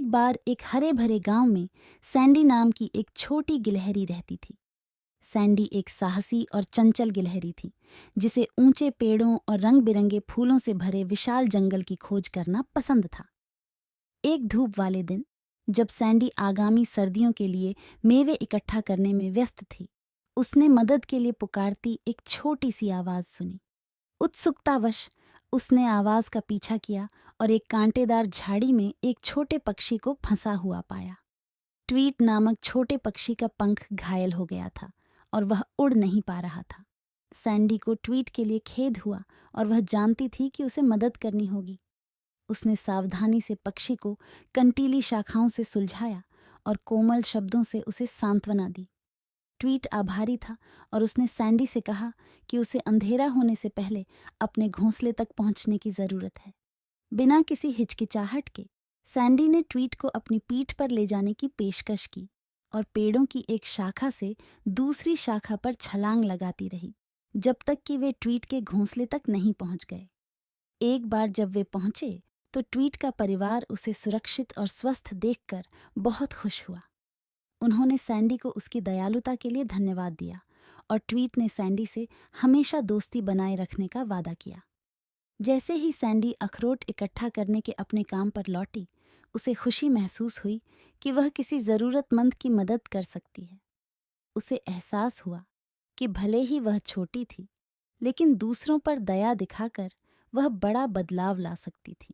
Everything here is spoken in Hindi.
बार एक हरे भरे गांव में सैंडी नाम की एक छोटी गिलहरी रहती थी। सैंडी एक साहसी और चंचल गिलहरी थी, जिसे ऊंचे पेड़ों और रंग बिरंगे फूलों से भरे विशाल जंगल की खोज करना पसंद था। एक धूप वाले दिन, जब सैंडी आगामी सर्दियों के लिए मेवे इकट्ठा करने में व्यस्त थी, उसने मदद के लिए पुकारती एक छोटी सी आवाज सुनी। उत्सुकतावश उसने आवाज का पीछा किया और एक कांटेदार झाड़ी में एक छोटे पक्षी को फंसा हुआ पाया। ट्वीट नामक छोटे पक्षी का पंख घायल हो गया था और वह उड़ नहीं पा रहा था। सैंडी को ट्वीट के लिए खेद हुआ और वह जानती थी कि उसे मदद करनी होगी। उसने सावधानी से पक्षी को कंटीली शाखाओं से सुलझाया और कोमल शब्दों से उसे सांत्वना दी। ट्वीट आभारी था और उसने सैंडी से कहा कि उसे अंधेरा होने से पहले अपने घोंसले तक पहुंचने की जरूरत है। बिना किसी हिचकिचाहट के सैंडी ने ट्वीट को अपनी पीठ पर ले जाने की पेशकश की और पेड़ों की एक शाखा से दूसरी शाखा पर छलांग लगाती रही, जब तक कि वे ट्वीट के घोंसले तक नहीं पहुंच गए। एक बार जब वे पहुंचे तो ट्वीट का परिवार उसे सुरक्षित और स्वस्थ देखकर बहुत खुश हुआ। उन्होंने सैंडी को उसकी दयालुता के लिए धन्यवाद दिया और ट्वीट ने सैंडी से हमेशा दोस्ती बनाए रखने का वादा किया। जैसे ही सैंडी अखरोट इकट्ठा करने के अपने काम पर लौटी, उसे खुशी महसूस हुई कि वह किसी ज़रूरतमंद की मदद कर सकती है। उसे एहसास हुआ कि भले ही वह छोटी थी, लेकिन दूसरों पर दया दिखाकर वह बड़ा बदलाव ला सकती थी।